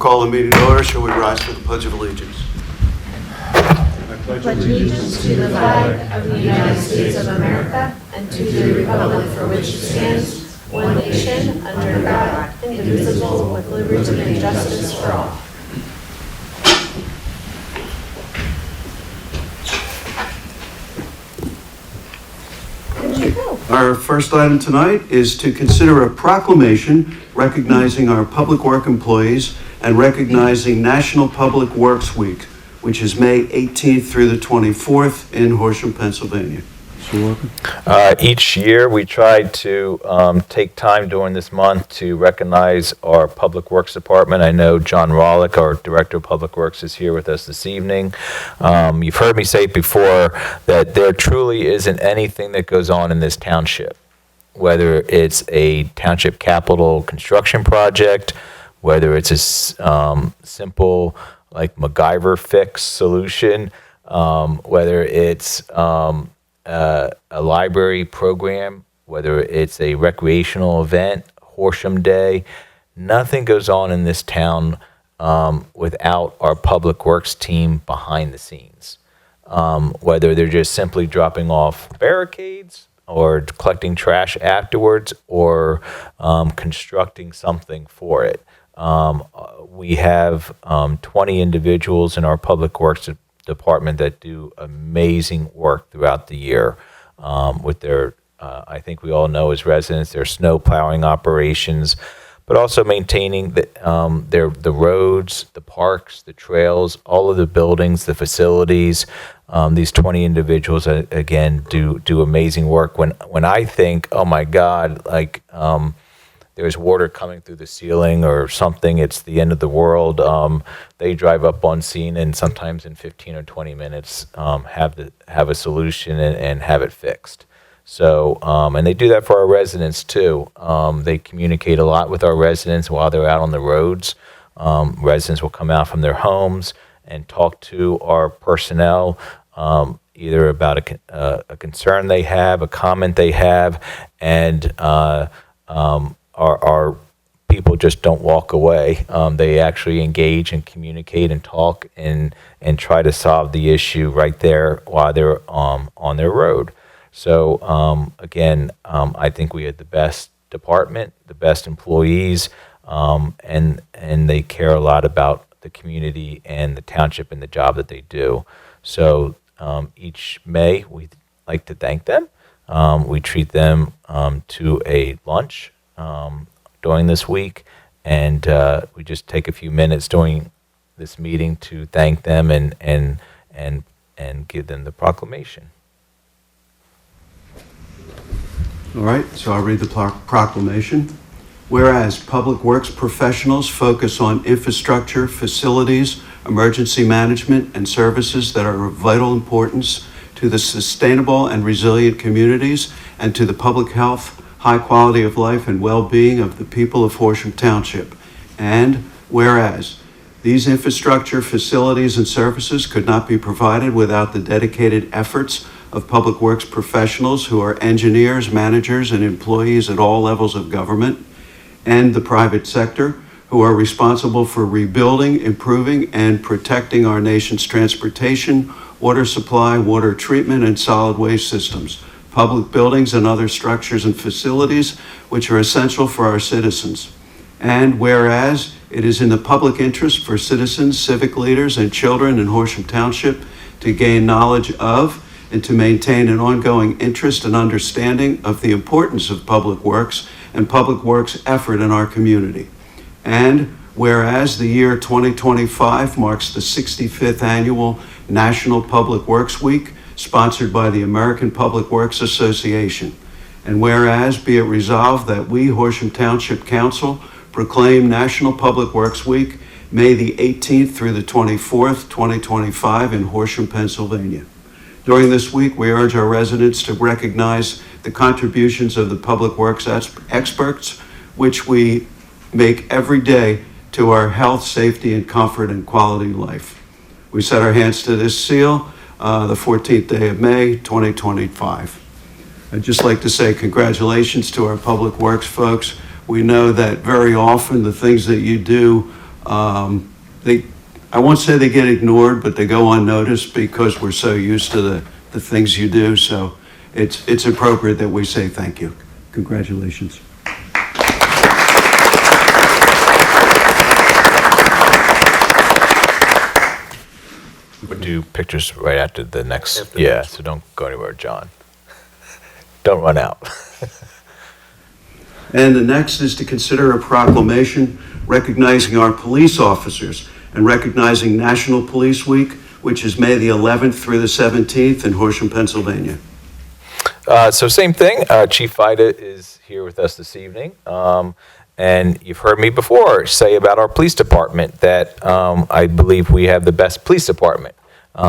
call the meeting to order. Shall we rise for the Pledge of Allegiance? Pledge allegiance to the flag of the United States of America and to the republic for which it stands, one nation, under God, indivisible, with liberty and justice for all. Our first item tonight is to consider a proclamation recognizing our public work employees and recognizing National Public Works Week, which is May 18th through the 24th in Horsham, Pennsylvania. Each year we try to take time during this month to recognize our Public Works Department. I know John Rawlick, our Director of Public Works, is here with us this evening. You've heard me say before that there truly isn't anything that goes on in this township, whether it's a township capital construction project, whether it's a simple like MacGyver fix solution, whether it's a library program, whether it's a recreational event, Horsham Day. Nothing goes on in this town without our public works team behind the scenes. Whether they're just simply dropping off barricades or collecting trash afterwards or constructing something for it. We have 20 individuals in our public works department that do amazing work throughout the year with their, I think we all know as residents, their snow plowing operations, but also maintaining the roads, the parks, the trails, all of the buildings, the facilities. These 20 individuals, again, do amazing work. When I think, oh my God, like there's water coming through the ceiling or something, it's the end of the world, they drive up on scene and sometimes in 15 or 20 minutes have a solution and have it fixed. So, and they do that for our residents too. They communicate a lot with our residents while they're out on the roads. Residents will come out from their homes and talk to our personnel, either about a concern they have, a comment they have, and our people just don't walk away. They actually engage and communicate and talk and try to solve the issue right there while they're on their road. So again, I think we had the best department, the best employees, and they care a lot about the community and the township and the job that they do. So each May, we like to thank them. We treat them to a lunch during this week, and we just take a few minutes during this meeting to thank them and give them the proclamation. All right, so I'll read the proclamation. Whereas public works professionals focus on infrastructure, facilities, emergency management, and services that are of vital importance to the sustainable and resilient communities and to the public health, high quality of life, and well-being of the people of Horsham Township. And whereas these infrastructure, facilities, and services could not be provided without the dedicated efforts of public works professionals who are engineers, managers, and employees at all levels of government and the private sector who are responsible for rebuilding, improving, and protecting our nation's transportation, water supply, water treatment, and solid waste systems, public buildings and other structures and facilities which are essential for our citizens. And whereas it is in the public interest for citizens, civic leaders, and children in Horsham Township to gain knowledge of and to maintain an ongoing interest and understanding of the importance of public works and public works effort in our community. And whereas the year 2025 marks the 65th annual National Public Works Week, sponsored by the American Public Works Association. And whereas be it resolved that we, Horsham Township Council, proclaim National Public Works Week, May the 18th through the 24th, 2025 in Horsham, Pennsylvania. During this week, we urge our residents to recognize the contributions of the public works experts, which we make every day to our health, safety, and comfort and quality of life. We set our hands to this seal the 14th day of May, 2025. I'd just like to say congratulations to our public works folks. We know that very often the things that you do I won't say they get ignored, but they go unnoticed because we're so used to the things you do. So it's appropriate that we say thank you. Congratulations. We'll do pictures right after the next. Yeah, so don't go anywhere, John. Don't run out. And the next is to consider a proclamation recognizing our police officers and recognizing National Police Week, which is May the 11th through the 17th in Horsham, Pennsylvania. So same thing, Chief Vida is here with us this evening. And you've heard me before say about our police department that I believe we have the best police department.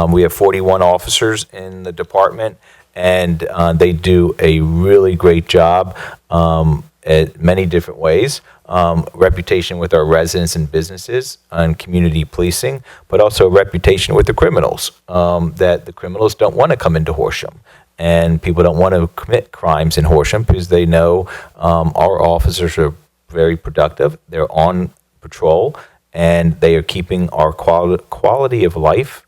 We have 41 officers in the department, and they do a really great job at many different ways. Reputation with our residents and businesses and community policing, but also a reputation with the criminals, that the criminals don't want to come into Horsham. And people don't want to commit crimes in Horsham because they know our officers are very productive. They're on patrol, and they are keeping our quality of life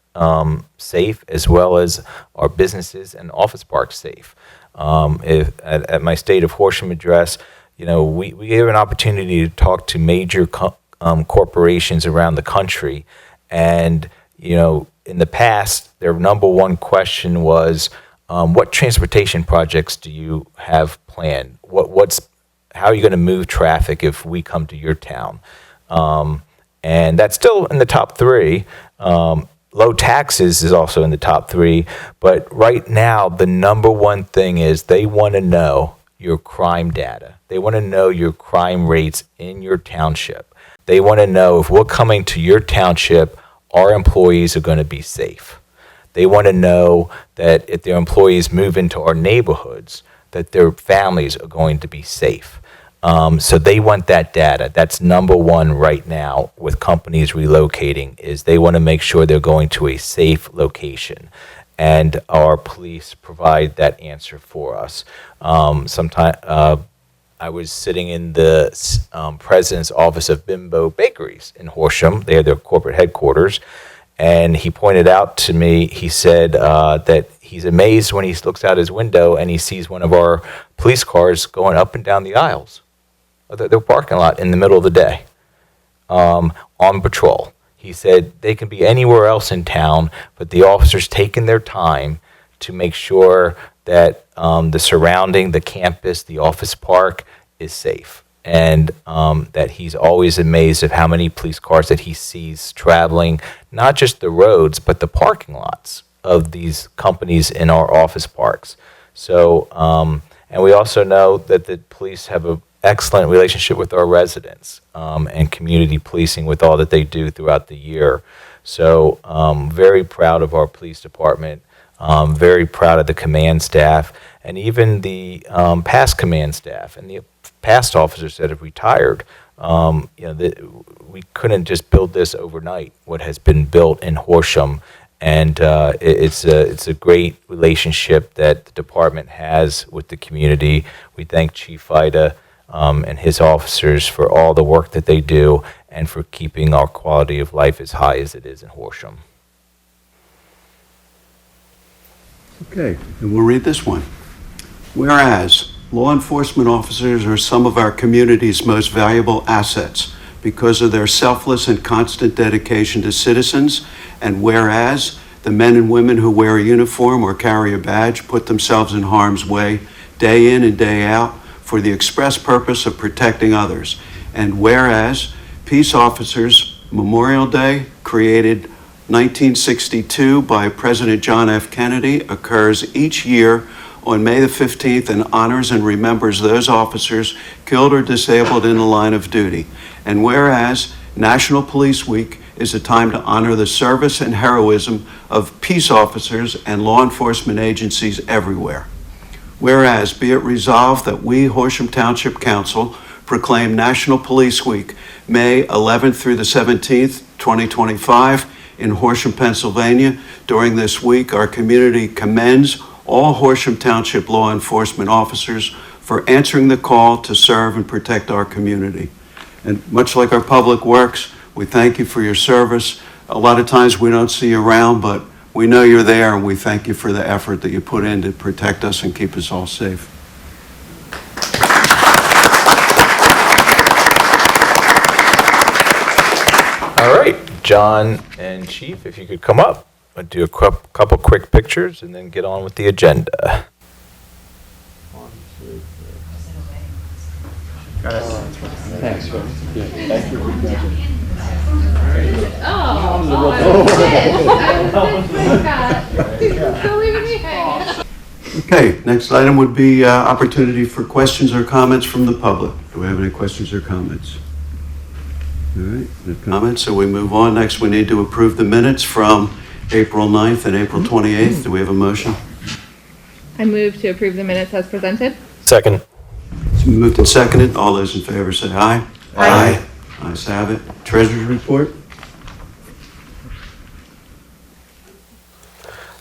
safe, as well as our businesses and office parks safe. At my State of Horsham address, we have an opportunity to talk to major corporations around the country, and in the past, their number one question was, what transportation projects do you have planned? How are you going to move traffic if we come to your town? And that's still in the top three. Low taxes is also in the top three. But right now, the number one thing is they want to know your crime data. They want to know your crime rates in your township. They want to know if we're coming to your township, our employees are going to be safe. They want to know that if their employees move into our neighborhoods, that their families are going to be safe. So they want that data. That's number one right now with companies relocating, is they want to make sure they're going to a safe location. And our police provide that answer for us. I was sitting in the president's office of Bimbo Bakeries in Horsham. They are their corporate headquarters. And he pointed out to me, he said that he's amazed when he looks out his window and he sees one of our police cars going up and down the aisles of their parking lot in the middle of the day on patrol. He said they can be anywhere else in town, but the officers taking their time to make sure that the surrounding, the campus, the office park is safe. And that he's always amazed at how many police cars that he sees traveling, not just the roads, but the parking lots of these companies in our office parks. So, and we also know that the police have an excellent relationship with our residents and community policing with all that they do throughout the year. So, very proud of our police department, very proud of the command staff, and even the past command staff and the past officers that have retired. We couldn't just build this overnight, what has been built in Horsham. And it's a great relationship that the department has with the community. We thank Chief Vida and his officers for all the work that they do and for keeping our quality of life as high as it is in Horsham. Okay, and we'll read this one. Whereas law enforcement officers are some of our community's most valuable assets because of their selfless and constant dedication to citizens, and whereas the men and women who wear a uniform or carry a badge put themselves in harm's way day in and day out for the express purpose of protecting others, and whereas Peace Officers Memorial Day, created 1962 by President John F. Kennedy, occurs each year on May the 15th and honors and remembers those officers killed or disabled in the line of duty. And whereas National Police Week is a time to honor the service and heroism of peace officers and law enforcement agencies everywhere. Whereas, be it resolved that we, Horsham Township Council, proclaim National Police Week, May 11th through the 17th, 2025, in Horsham, Pennsylvania. During this week, our community commends all Horsham Township law enforcement officers for answering the call to serve and protect our community. And much like our public works, We thank you for your service. A lot of times we don't see you around, but we know you're there, and we thank you for the effort that you put in to protect us and keep us all safe. All right, John and Chief, if you could come up, I'll do a couple quick pictures and then get on with the agenda. Thanks, Phil. Okay, next item would be opportunity for questions or comments from the public. Do we have any questions or comments? All right, no comments, so we move on. Next, we need to approve the minutes from April 9th and April 28th. Do we have a motion? I move to approve the minutes as presented. Second. It's been moved and seconded. All those in favor say aye. Aye. Ayes have it. Treasurer's report?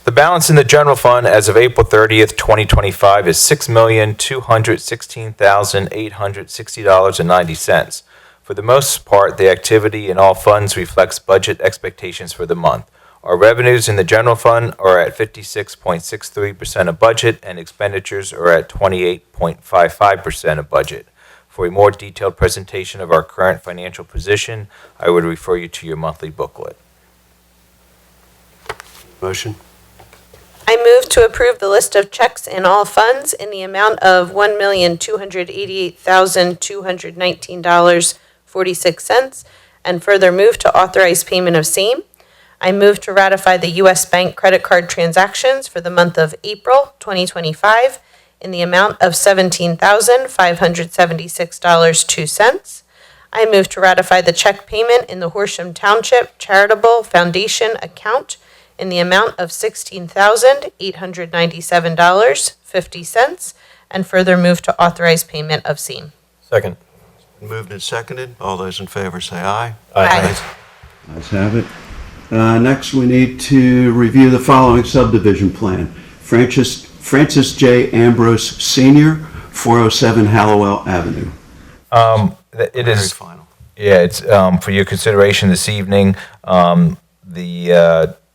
The balance in the general fund as of April 30th, 2025 is $6,216,860.90. For the most part, the activity in all funds reflects budget expectations for the month. Our revenues in the general fund are at 56.63% of budget, and expenditures are at 28.55% of budget. For a more detailed presentation of our current financial position, I would refer you to your monthly booklet. Motion? I move to approve the list of checks in all funds in the amount of $1,288,219.46, and further move to authorize payment of same. I move to ratify the U.S. Bank credit card transactions for the month of April 2025 in the amount of $17,576.02. I move to ratify the check payment in the Horsham Township Charitable Foundation account in the amount of $16,897.50, and further move to authorize payment of same. Second. Moved and seconded. All those in favor say aye. Aye. Ayes have it. Next, we need to review the following subdivision plan. Francis J. Ambrose Sr., 407 Hallowell Avenue. It is. Very final. Yeah, it's for your consideration this evening.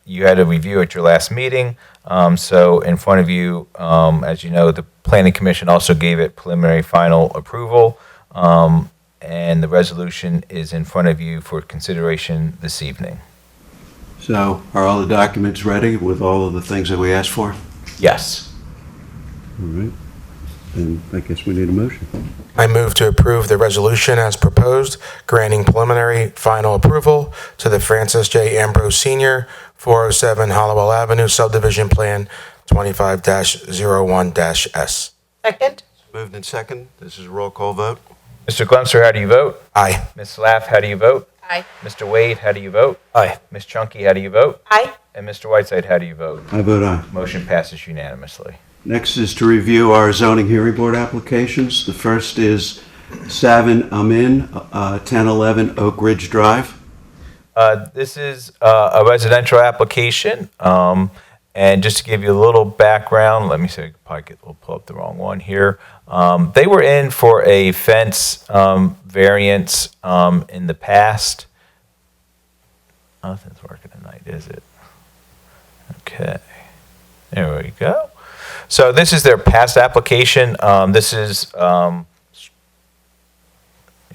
You had a review at your last meeting, so in front of you, as you know, the Planning Commission also gave it preliminary final approval, and the resolution is in front of you for consideration this evening. So, are all the documents ready with all of the things that we asked for? Yes. All right. Then I guess we need a motion. I move to approve the resolution as proposed, granting preliminary final approval to the Francis J. Ambrose Sr., 407 Hollowell Avenue subdivision plan 25-01-S. Second? Moved and second. This is a roll call vote. Mr. Glemser, how do you vote? Aye. Ms. Slaff, how do you vote? Aye. Mr. Wade, how do you vote? Aye. Ms. Chunky, how do you vote? Aye. And Mr. Whiteside, how do you vote? I vote aye. Motion passes unanimously. Next is to review our zoning hearing board applications. The first is Savin Amin, 1011 Oak Ridge Drive. This is a residential application, and just to give you a little background, let me see, I probably we'll pull up the wrong one here. They were in for a fence variance in the past. Nothing's working tonight, is it? Okay, there we go. So this is their past application. This is, you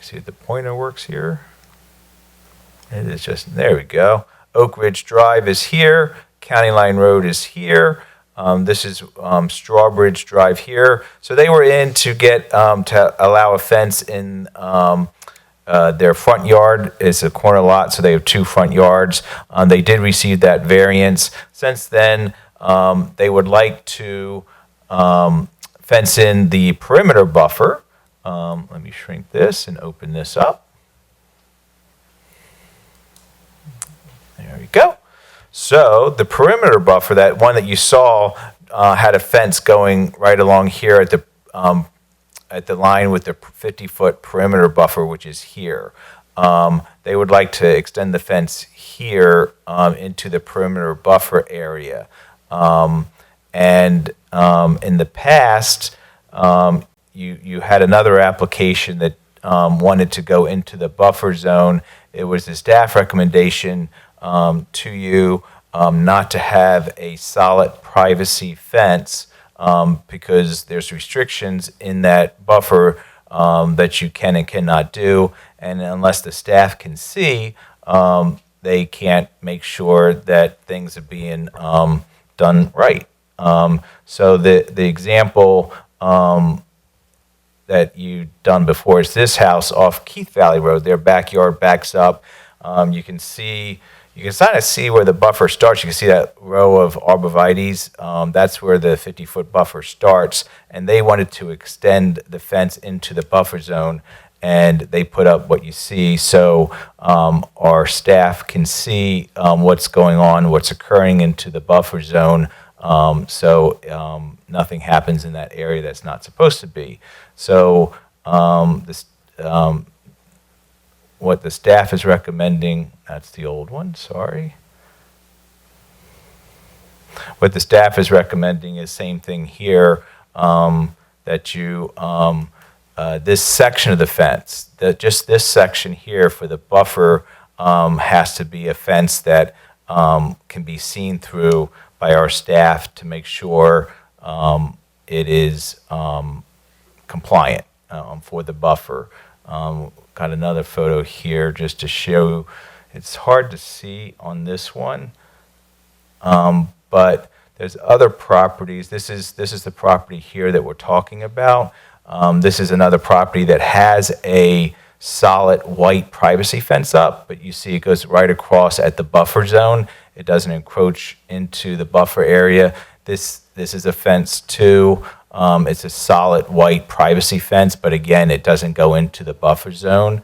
see if the pointer works here. It is just, there we go. Oak Ridge Drive is here. County Line Road is here. This is Strawbridge Drive here. So they were in to get, to allow a fence in their front yard. It's a corner lot, so they have two front yards. They did receive that variance. Since then, they would like to fence in the perimeter buffer. Let me shrink this and open this up. There we go. So the perimeter buffer, that one that you saw, had a fence going right along here at the line with the 50-foot perimeter buffer, which is here. They would like to extend the fence here into the perimeter buffer area. And in the past, you had another application that wanted to go into the buffer zone. it was the staff recommendation to you not to have a solid privacy fence because there's restrictions in that buffer that you can and cannot do, and unless the staff can see, they can't make sure that things are being done right. So the example that you've done before is this house off Keith Valley Road. Their backyard backs up. You can kind of see where the buffer starts. You can see that row of arborvitaes. That's where the 50-foot buffer starts. And they wanted to extend the fence into the buffer zone, and they put up what you see so our staff can see what's going on, what's occurring into the buffer zone, so nothing happens in that area that's not supposed to be. So what the staff is recommending, that's the old one, sorry. What the staff is recommending is same thing here, that you, this section of the fence, just this section here for the buffer has to be a fence that can be seen through by our staff to make sure it is compliant for the buffer. Got another photo here just to show. It's hard to see on this one, but there's other properties. This is the property here that we're talking about. This is another property that has a solid white privacy fence up, but you see it goes right across at the buffer zone. It doesn't encroach into the buffer area. This is a fence too. It's a solid white privacy fence, but again, it doesn't go into the buffer zone.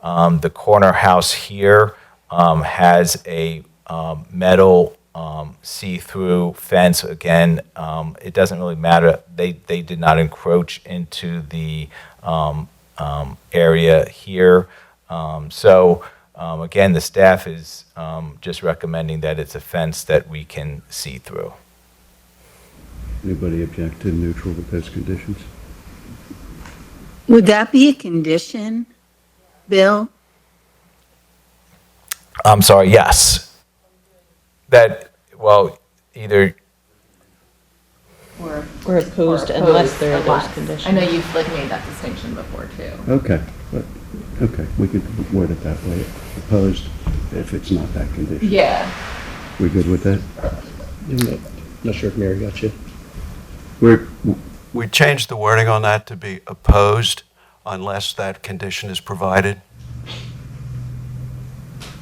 The corner house here has a metal see-through fence. Again, it doesn't really matter. They did not encroach into the area here. Again, the staff is just recommending that it's a fence that we can see through. Anybody object to neutral with those conditions? Would that be a condition, Bill? I'm sorry, yes. That, well, either, Or opposed unless there are those conditions. I know you've like made that distinction before too. Okay, we could word it that way. Opposed if it's not that condition. Yeah. We good with that? Not sure if Mary got you. We changed the wording on that to be opposed unless that condition is provided.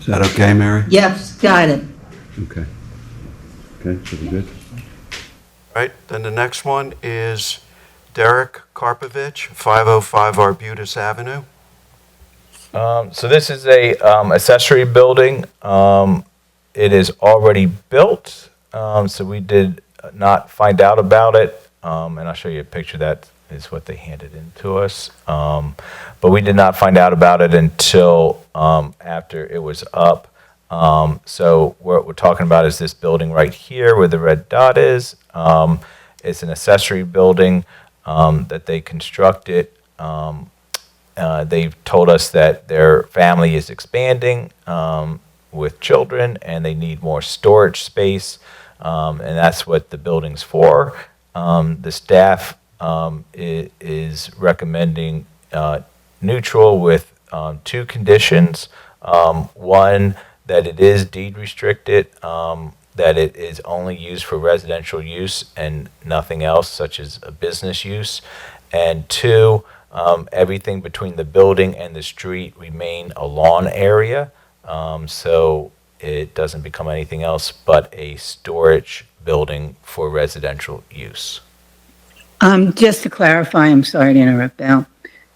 Is that okay, Mary? Yes, got it. Okay. Okay, so we're good. All right, then the next one is Derek Karpovich, 505 Arbutus Avenue. so this is a accessory building. It is already built, so we did not find out about it. And I'll show you a picture. That is what they handed in to us. But we did not find out about it until after it was up. So what we're talking about is this building right here where the red dot is. It's an accessory building that they constructed. They've told us that their family is expanding with children and they need more storage space. And that's what the building's for. The staff is recommending neutral with two conditions. One, that it is deed restricted, that it is only used for residential use and nothing else, such as a business use. And two, everything between the building and the street remain a lawn area, so it doesn't become anything else but a storage building for residential use. Just to clarify, I'm sorry to interrupt, Bill,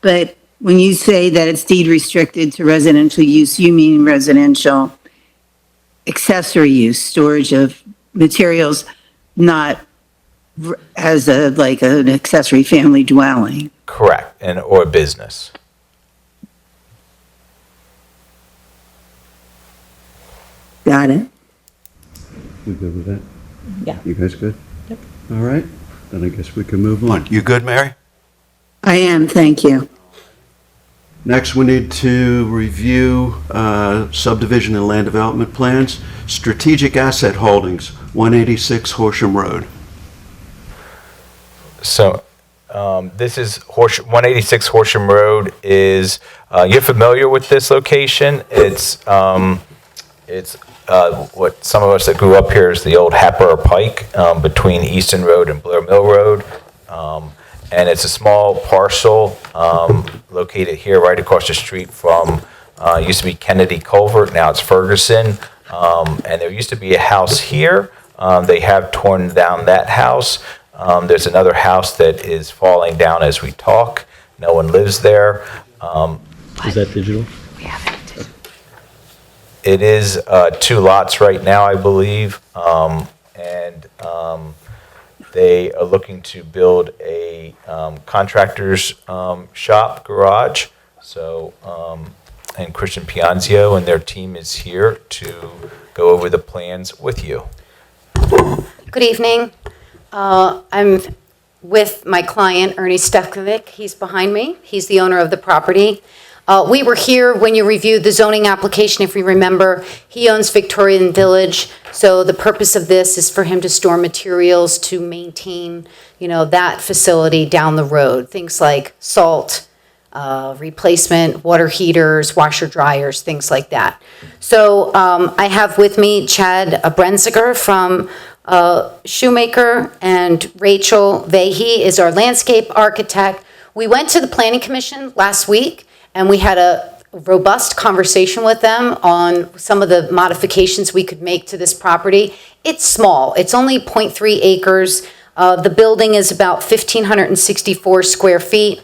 but when you say that it's deed restricted to residential use, you mean residential accessory use, storage of materials, not as like an accessory family dwelling. Correct, and or business. Got it? We good with that? Yeah. You guys good? Yep. All right, then I guess we can move on. You good, Mary? I am, thank you. Next, we need to review subdivision and land development plans. Strategic Asset Holdings, 186 Horsham Road. So this is 186 Horsham Road is, you're familiar with this location? It's what some of us that grew up here is the old Happer Pike between Easton Road and Blair Mill Road. And it's a small parcel located here right across the street from, used to be Kennedy Culvert, now it's Ferguson. And there used to be a house here. They have torn down that house. There's another house that is falling down as we talk. No one lives there. Is that digital? It is 2 lots right now, I believe. They are looking to build a contractor's shop garage. So, and Christian Pianzio and their team is here to go over the plans with you. Good evening. I'm with my client, Ernie Stefkovic. He's behind me. He's the owner of the property. We were here when you reviewed the zoning application, if you remember. He owns Victorian Village, so the purpose of this is for him to store materials to maintain, that facility down the road. Things like salt, replacement, water heaters, washer dryers, things like that. So I have with me Chad Brenziger from Shoemaker, and Rachel Vahey is our landscape architect. We went to the Planning Commission last week, and we had a robust conversation with them on some of the modifications we could make to this property. It's small. It's only 0.3 acres. The building is about 1,564 square feet.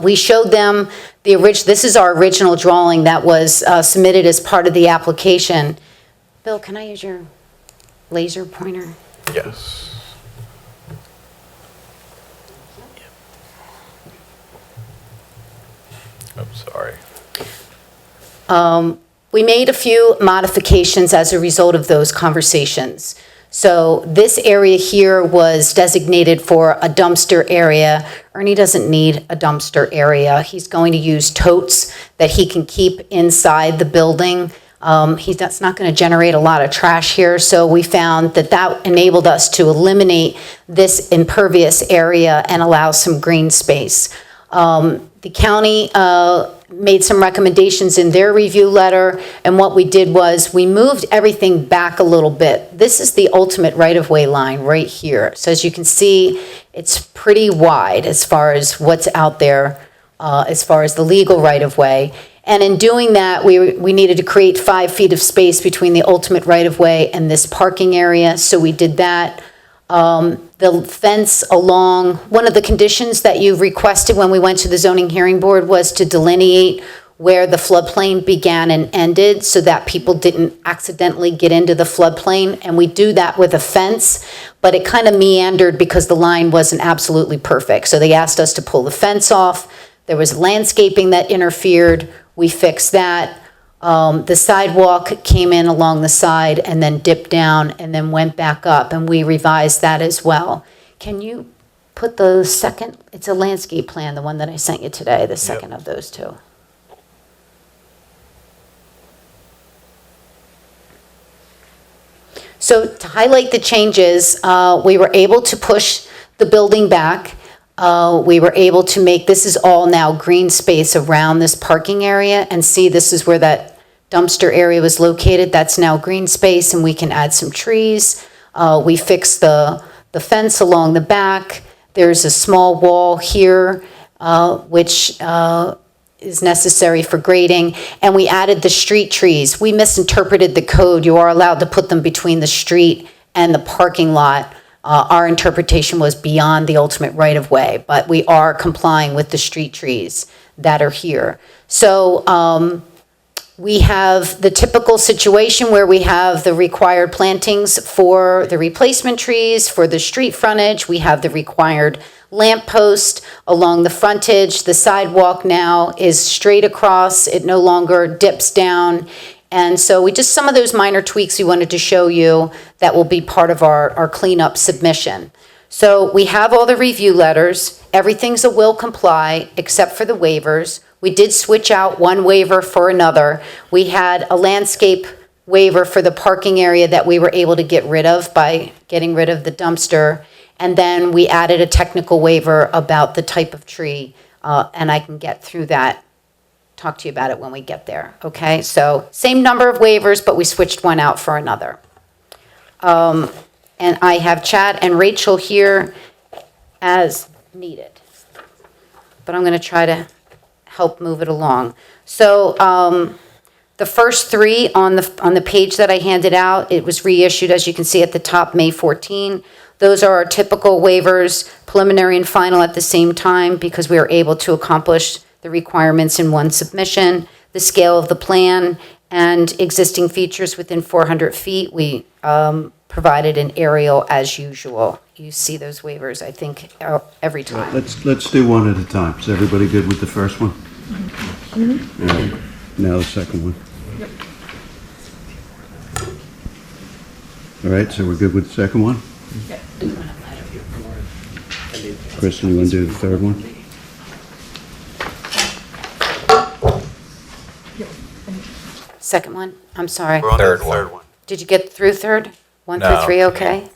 We showed them this is our original drawing that was submitted as part of the application. Bill, can I use your laser pointer? Yes. I'm sorry. We made a few modifications as a result of those conversations. So this area here was designated for a dumpster area. Ernie doesn't need a dumpster area. He's going to use totes that he can keep inside the building. That's not going to generate a lot of trash here, so we found that enabled us to eliminate this impervious area and allow some green space. The county made some recommendations in their review letter, and what we did was we moved everything back a little bit. This is the ultimate right-of-way line right here. So as you can see, it's pretty wide as far as what's out there, as far as the legal right-of-way. And in doing that, we needed to create 5 feet of space between the ultimate right-of-way and this parking area, so we did that. The fence along, one of the conditions that you requested when we went to the zoning hearing board was to delineate where the floodplain began and ended so that people didn't accidentally get into the floodplain. And we do that with a fence, but it kind of meandered because the line wasn't absolutely perfect. So they asked us to pull the fence off. There was landscaping that interfered. We fixed that. The sidewalk came in along the side and then dipped down and then went back up, and we revised that as well. Can you put the second, it's a landscape plan, the one that I sent you today, the second of those two. So to highlight the changes, we were able to push the building back. We were able to make, this is all now green space around this parking area, and see, this is where that dumpster area was located. That's now green space, and we can add some trees. We fixed the fence along the back. There's a small wall here, which is necessary for grading, and we added the street trees. We misinterpreted the code. You are allowed to put them between the street and the parking lot. Our interpretation was beyond the ultimate right-of-way, but we are complying with the street trees that are here. So we have the typical situation where we have the required plantings for the replacement trees, for the street frontage. We have the required lamp post along the frontage. The sidewalk now is straight across. It no longer dips down. And so some of those minor tweaks we wanted to show you that will be part of our cleanup submission. So we have all the review letters. Everything's a will comply except for the waivers. We did switch out one waiver for another. We had a landscape waiver for the parking area that we were able to get rid of by getting rid of the dumpster. And then we added a technical waiver about the type of tree, and I can get through that, talk to you about it when we get there, okay? So same number of waivers, but we switched one out for another. And I have Chad and Rachel here as needed. But I'm going to try to help move it along. So the first three on the page that I handed out, it was reissued, as you can see at the top, May 14. Those are our typical waivers, preliminary and final at the same time, because we are able to accomplish the requirements in one submission. The scale of the plan and existing features within 400 feet, we provided an aerial as usual. You see those waivers, I think, every time. Let's do one at a time. Is everybody good with the first one? Now the second one. All right, so we're good with the second one? Kristen, you want to do the third one? Second one, I'm sorry. We're on the third one. Did you get through third? One through No. three, okay?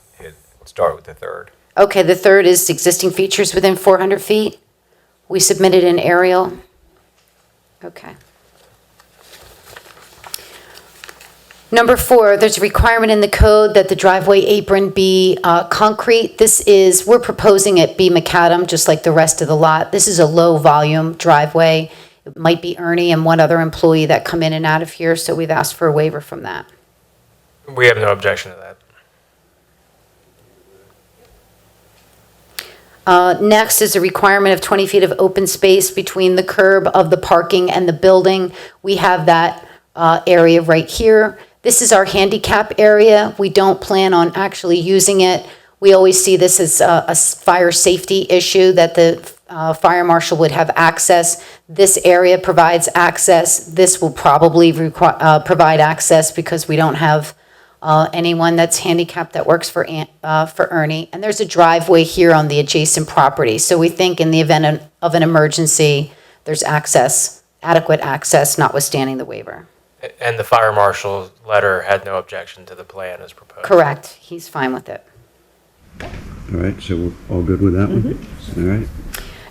Start with the third. Okay, the third is existing features within 400 feet. We submitted an aerial. Okay. Number 4, there's a requirement in the code that the driveway apron be concrete. We're proposing it be macadam, just like the rest of the lot. This is a low-volume driveway. It might be Ernie and one other employee that come in and out of here, so we've asked for a waiver from that. We have no objection to that. Next is a requirement of 20 feet of open space between the curb of the parking and the building. We have that area right here. This is our handicap area. We don't plan on actually using it. We always see this as a fire safety issue, that the fire marshal would have access. This area provides access. This will probably provide access because we don't have anyone that's handicapped that works for Ernie. And there's a driveway here on the adjacent property. So we think in the event of an emergency, there's access, adequate access, notwithstanding the waiver. And the fire marshal's letter had no objection to the plan as proposed. Correct. He's fine with it. All right, so we're all good with that one? All right.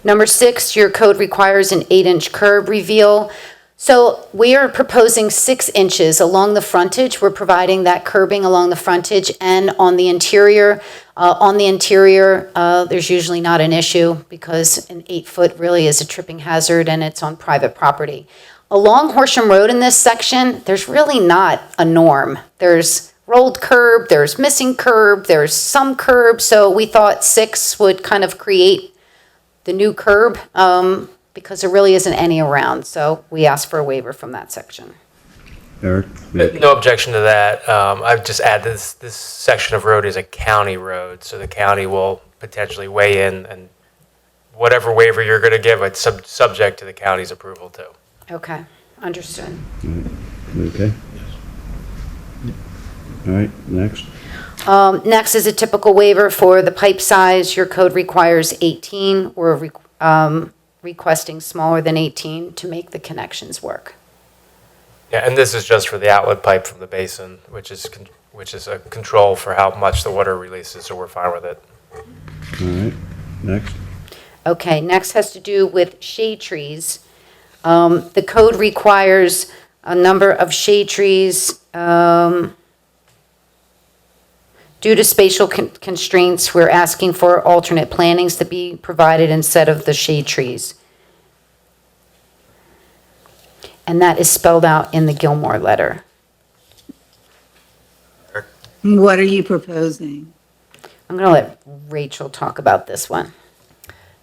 Number 6, your code requires an 8-inch curb reveal. So we are proposing 6 inches along the frontage. We're providing that curbing along the frontage and on the interior. There's usually not an issue because an 8-foot really is a tripping hazard and it's on private property. Along Horsham Road in this section, there's really not a norm. There's rolled curb, there's missing curb, there's some curb. So we thought 6 would kind of create the new curb because there really isn't any around. So we asked for a waiver from that section. Eric? No objection to that. I've just add this section of road is a county road, so the county will potentially weigh in, and whatever waiver you're going to give, it's subject to the county's approval too. Okay, understood. Okay. All right, next. Next is a typical waiver for the pipe size. Your code requires 18. We're requesting smaller than 18 to make the connections work. Yeah, and this is just for the outlet pipe from the basin, which is a control for how much the water releases, so we're fine with it. All right, next. Okay, next has to do with shade trees. The code requires a number of shade trees. Due to spatial constraints, we're asking for alternate plantings to be provided instead of the shade trees. And that is spelled out in the Gilmore letter. What are you proposing? I'm going to let Rachel talk about this one.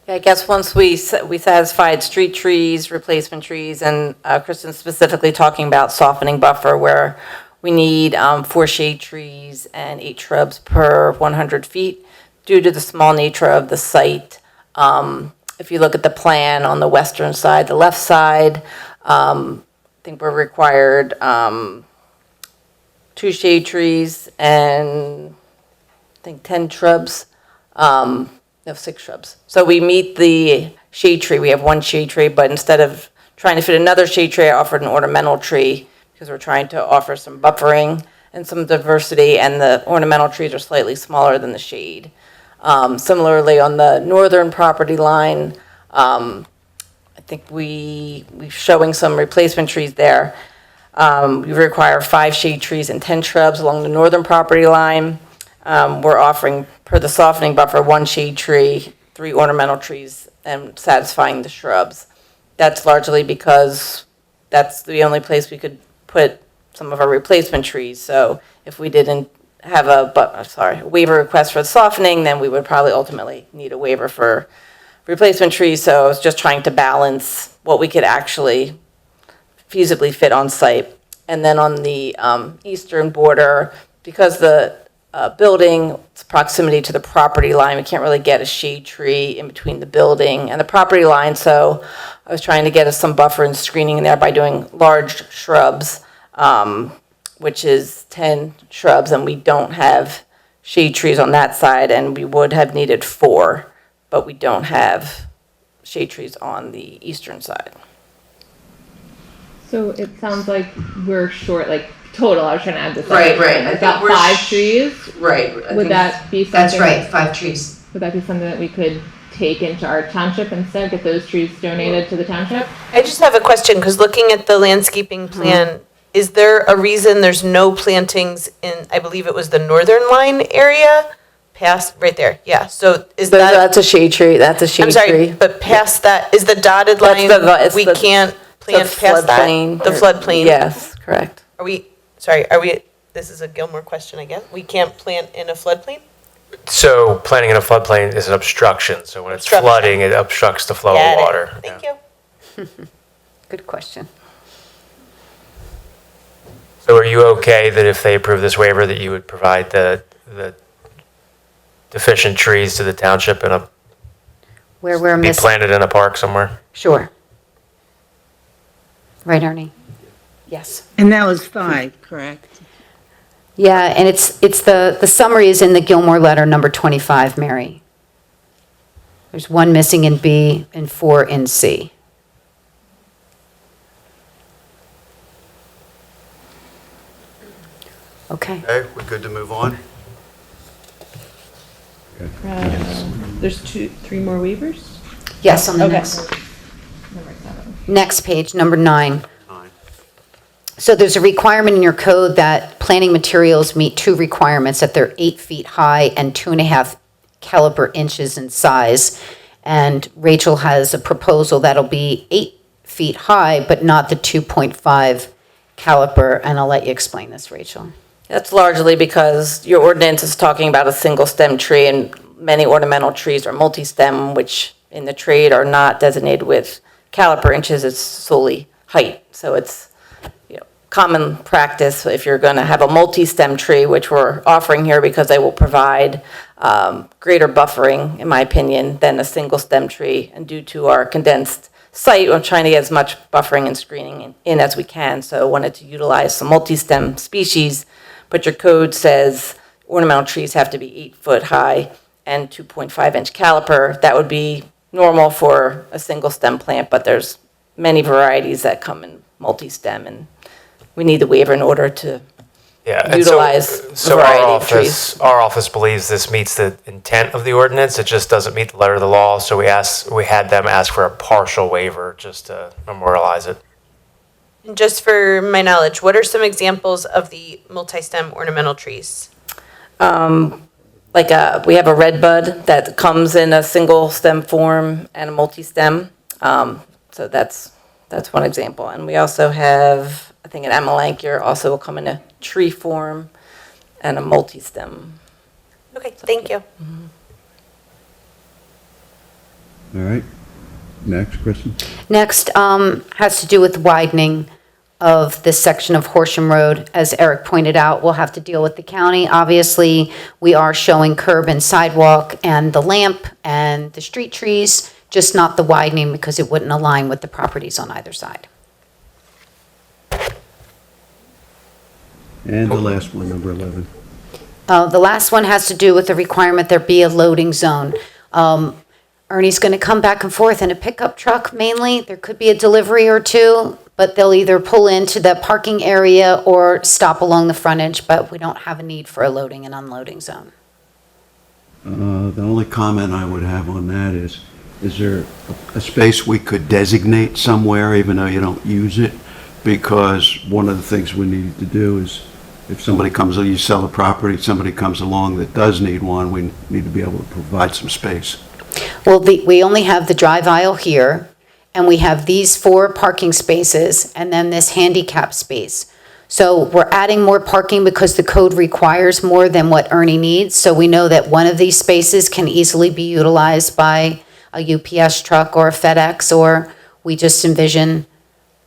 Yeah, I guess once we satisfied street trees, replacement trees, and Kristen specifically talking about softening buffer where we need 4 shade trees and 8 shrubs per 100 feet due to the small nature of the site. If you look at the plan on the western side, the left side, I think we're required 2 shade trees and I think 10 shrubs. No, 6 shrubs. So we meet the shade tree. We have 1 shade tree, but instead of trying to fit another shade tree, I offered an ornamental tree because we're trying to offer some buffering and some diversity, and the ornamental trees are slightly smaller than the shade. Similarly, on the northern property line, I think we're showing some replacement trees there. We require 5 shade trees and 10 shrubs along the northern property line. We're offering, per the softening buffer, 1 shade tree, 3 ornamental trees, and satisfying the shrubs. That's largely because that's the only place we could put some of our replacement trees. So if we didn't have a waiver request for the softening, then we would probably ultimately need a waiver for replacement trees. So I was just trying to balance what we could actually feasibly fit on site. And then on the eastern border, because the building's proximity to the property line, we can't really get a shade tree in between the building and the property line. So I was trying to get us some buffer and screening in there by doing large shrubs, which is 10 shrubs, and we don't have shade trees on that side, and we would have needed 4, but we don't have shade trees on the eastern side. So it sounds like we're short, like total, I was trying to add this up. Right. I think About we're 5 trees? Right. Would that be something? That's right, 5 trees. Would that be something that we could take into our township instead, get those trees donated to the township? I just have a question, because looking at the landscaping plan, is there a reason there's no plantings in, I believe it was the northern line area? Past, right there, yeah, so is that? That's a shade tree, that's a shade I'm tree. sorry, but past that, is the dotted That's line, the- it's we the- can't plant The past that? floodplain. The floodplain? Yes, correct. Are we, this is a Gilmore question again, we can't plant in a floodplain? So planting in a floodplain is an obstruction, so when it's Obstruction. flooding, it obstructs the flow Got of it. water. Thank Yeah. you. Good question. So are you okay that if they approve this waiver, that you would provide the deficient trees to the township and Where we're be missing, planted in a park somewhere? sure. Right, Ernie? Yes. And that was 5, correct? Yeah, and it's the summary is in the Gilmore letter, number 25, Mary. There's 1 missing in B and 4 in C. Okay. Okay, we're good to move on? There's 3 more waivers? Yes, on the Okay. next, Number 7. next page, number 9. 9. So there's a requirement in your code that planting materials meet 2 requirements, that they're 8 feet high and 2.5 caliber inches in size. And Rachel has a proposal that'll be 8 feet high, but not the 2.5 caliber. And I'll let you explain this, Rachel. That's largely because your ordinance is talking about a single stem tree, and many ornamental trees are multi-stem, which in the trade are not designated with caliper inches, it's solely height. So it's, common practice, if you're going to have a multi-stem tree, which we're offering here because they will provide greater buffering, in my opinion, than a single stem tree. And due to our condensed site, we're trying to get as much buffering and screening in as we can. So I wanted to utilize some multi-stem species, but your code says ornamental trees have to be 8 foot high and 2.5 inch caliper. That would be normal for a single stem plant, but there's many varieties that come in multi-stem, and we need the waiver in order to Yeah, and utilize a so variety of trees. our office believes this meets the intent of the ordinance, it just doesn't meet the letter of the law, so we had them ask for a partial waiver just to memorialize it. And just for my knowledge, what are some examples of the multi-stem ornamental trees? We have a red bud that comes in a single stem form and a multi-stem. So that's one example. And we also have, I think an amelanchier also will come in a tree form and a multi-stem. Okay, thank you. All right. Next, Kristen? Next has to do with widening of this section of Horsham Road. As Eric pointed out, we'll have to deal with the county. Obviously, we are showing curb and sidewalk and the lamp and the street trees, just not the widening because it wouldn't align with the properties on either side. And the last one, number 11. The last one has to do with the requirement there be a loading zone. Ernie's going to come back and forth in a pickup truck mainly. There could be a delivery or two, but they'll either pull into the parking area or stop along the frontage, but we don't have a need for a loading and unloading zone. The only comment I would have on that is there a space we could designate somewhere, even though you don't use it? Because one of the things we need to do is, if somebody comes, you sell a property, somebody comes along that does need one, we need to be able to provide some space. Well, we only have the drive aisle here, and we have these 4 parking spaces, and then this handicap space. So we're adding more parking because the code requires more than what Ernie needs. So we know that one of these spaces can easily be utilized by a UPS truck or a FedEx, or we just envision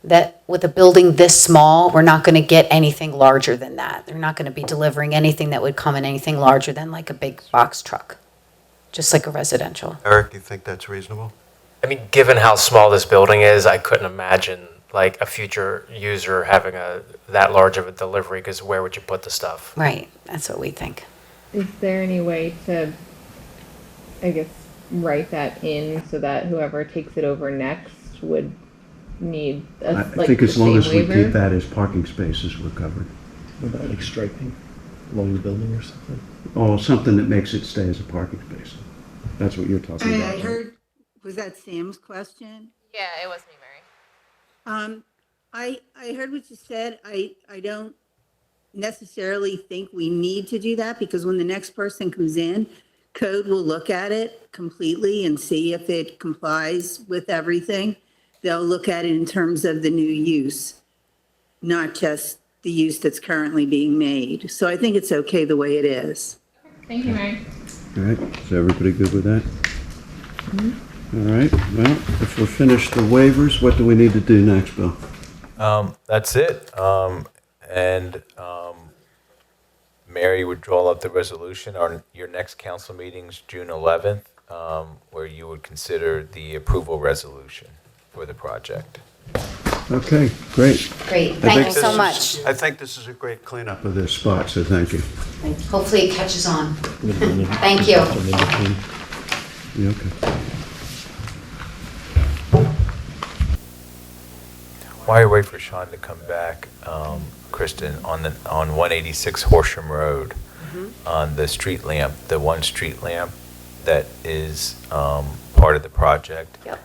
that with a building this small, we're not going to get anything larger than that. They're not going to be delivering anything that would come in anything larger than like a big box truck, just like a residential. Eric, you think that's reasonable? I mean, given how small this building is, I couldn't imagine like a future user having that large of a delivery, because where would you put the stuff? Right, that's what we think. Is there any way to, I guess, write that in so that whoever takes it over next would need I think as long as we keep that as parking spaces, we're covered. What about like striping along the building or something? Or something that makes it stay as a parking space. That's what you're talking about. I right? heard, was that Sam's question? Yeah, it was me, Mary. I heard what you said. I don't necessarily think we need to do that, because when the next person comes in, code will look at it completely and see if it complies with everything. They'll look at it in terms of the new use, not just the use that's currently being made. So I think it's okay the way it is. Thank you, Mary. All right, is everybody good with that? All right, well, if we're finished the waivers, what do we need to do next, Bill? That's it. Mary would draw up the resolution. Your next council meeting's June 11th, where you would consider the approval resolution for the project. Okay, great. Great, I thank think you so this much. is- I think this is a great cleanup of this spot, so thank you. Hopefully it catches on. Thank Thank you. Yeah, okay. While you wait for Sean to come back, Kristen, on 186 Horsham Road, on the street lamp, the one street lamp that is part of the project, Yep.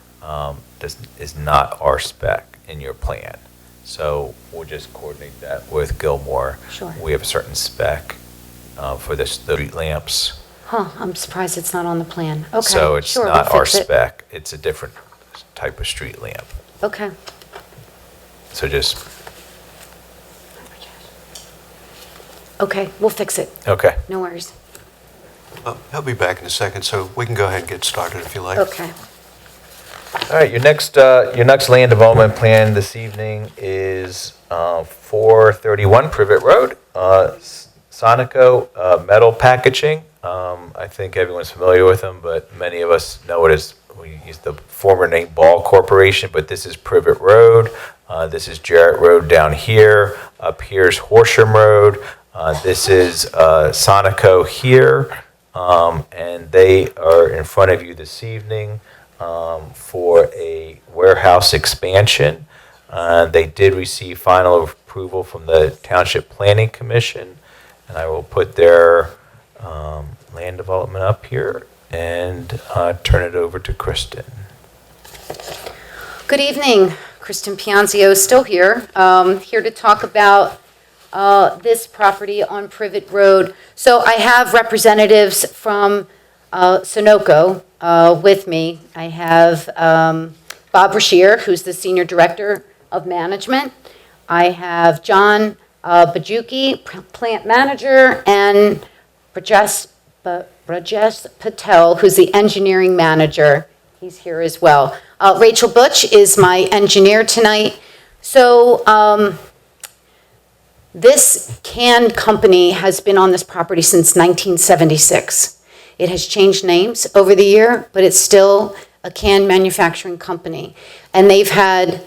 is not our spec in your plan. So we'll just coordinate that with Gilmore. Sure. We have a certain spec for the street lamps. Huh, I'm surprised it's not on the plan. Okay, So it's sure, we'll not our fix it. spec, it's a different type of street lamp. Okay. So just, Okay, we'll fix it. okay. No worries. He'll be back in a second, so we can go ahead and get started if you like. Okay. All right, your next land development plan this evening is 431 Privet Road, Sonico Metal Packaging. I think everyone's familiar with them, but many of us know it as, we use the former name Ball Corporation, but this is Privet Road. This is Jarrett Road down here. Up here's Horsham Road. This is Sonico here. And they are in front of you this evening for a warehouse expansion. They did receive final approval from the Township Planning Commission, and I will put their land development up here and turn it over to Kristen. Good evening. Kristen Pianzio is still here, here to talk about this property on Privet Road. So I have representatives from Sunoco with me. I have Bob Brashear, who's the Senior Director of Management. I have John Bajuki, Plant Manager, and Brajesh Patel, who's the Engineering Manager. He's here as well. Rachel Butch is my engineer tonight. So this can company has been on this property since 1976. It has changed names over the year, but it's still a can manufacturing company. And they've had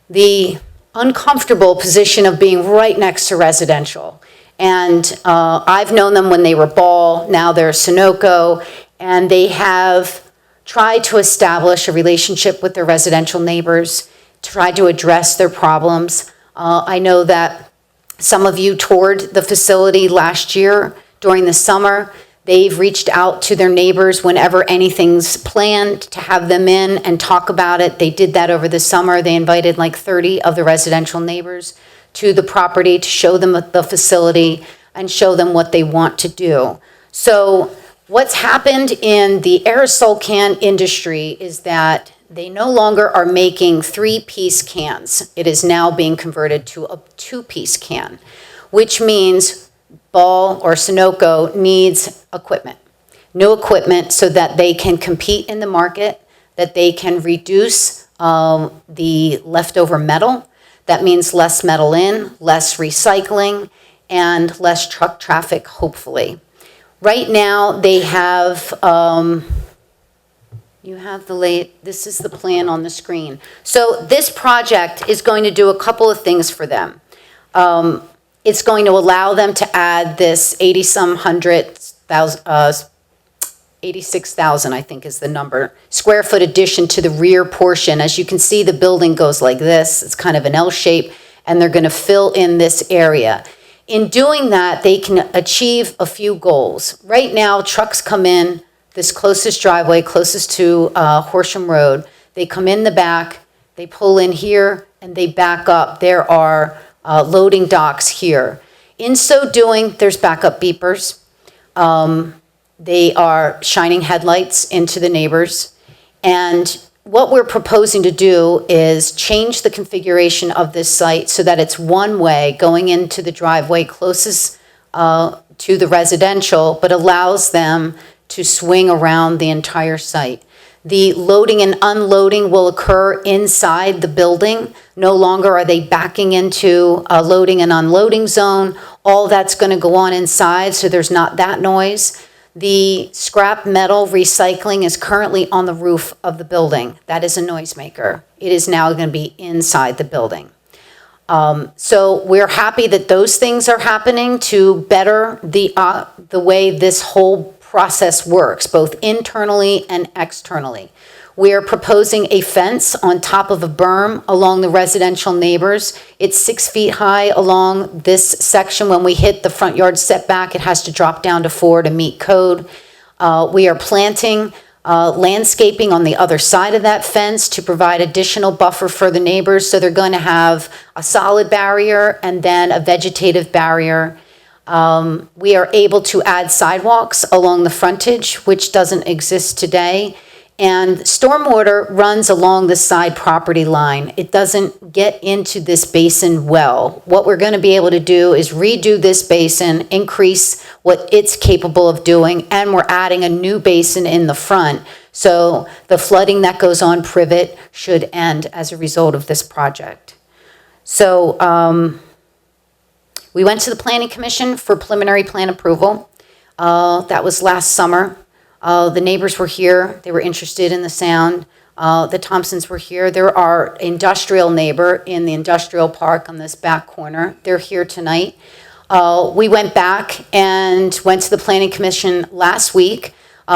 the uncomfortable position of being right next to residential. And I've known them when they were Ball, now they're Sunoco, and they have try to establish a relationship with their residential neighbors, try to address their problems. I know that some of you toured the facility last year during the summer. They've reached out to their neighbors whenever anything's planned to have them in and talk about it. They did that over the summer. They invited like 30 of the residential neighbors to the property to show them the facility and show them what they want to do. So what's happened in the aerosol can industry is that they no longer are making 3-piece cans. It is now being converted to a 2-piece can, which means Ball or Sunoco needs equipment, new equipment, so that they can compete in the market, that they can reduce the leftover metal. That means less metal in, less recycling, and less truck traffic, hopefully. Right now, they have, this is the plan on the screen. So this project is going to do a couple of things for them. It's going to allow them to add this 86,000, I think is the number, square foot addition to the rear portion. As you can see, the building goes like this. It's kind of an L shape, and they're going to fill in this area. In doing that, they can achieve a few goals. Right now, trucks come in this closest driveway, closest to Horsham Road. They come in the back, they pull in here, and they back up. There are loading docks here. In so doing, there's backup beepers. They are shining headlights into the neighbors. And what we're proposing to do is change the configuration of this site so that it's one way going into the driveway closest to the residential, but allows them to swing around the entire site. The loading and unloading will occur inside the building. No longer are they backing into a loading and unloading zone. All that's going to go on inside, so there's not that noise. The scrap metal recycling is currently on the roof of the building. That is a noisemaker. It is now going to be inside the building. So we're happy that those things are happening to better the way this whole process works, both internally and externally. We are proposing a fence on top of a berm along the residential neighbors. It's 6 feet high along this section. When we hit the front yard setback, it has to drop down to 4 to meet code. We are planting landscaping on the other side of that fence to provide additional buffer for the neighbors. So they're going to have a solid barrier and then a vegetative barrier. We are able to add sidewalks along the frontage, which doesn't exist today. And stormwater runs along the side property line. It doesn't get into this basin well. What we're going to be able to do is redo this basin, increase what it's capable of doing, and we're adding a new basin in the front. So the flooding that goes on Privet should end as a result of this project. So we went to the Planning Commission for preliminary plan approval. That was last summer. The neighbors were here. They were interested in the sound. The Thompsons were here. There are industrial neighbor in the industrial park on this back corner. They're here tonight. We went back and went to the Planning Commission last week.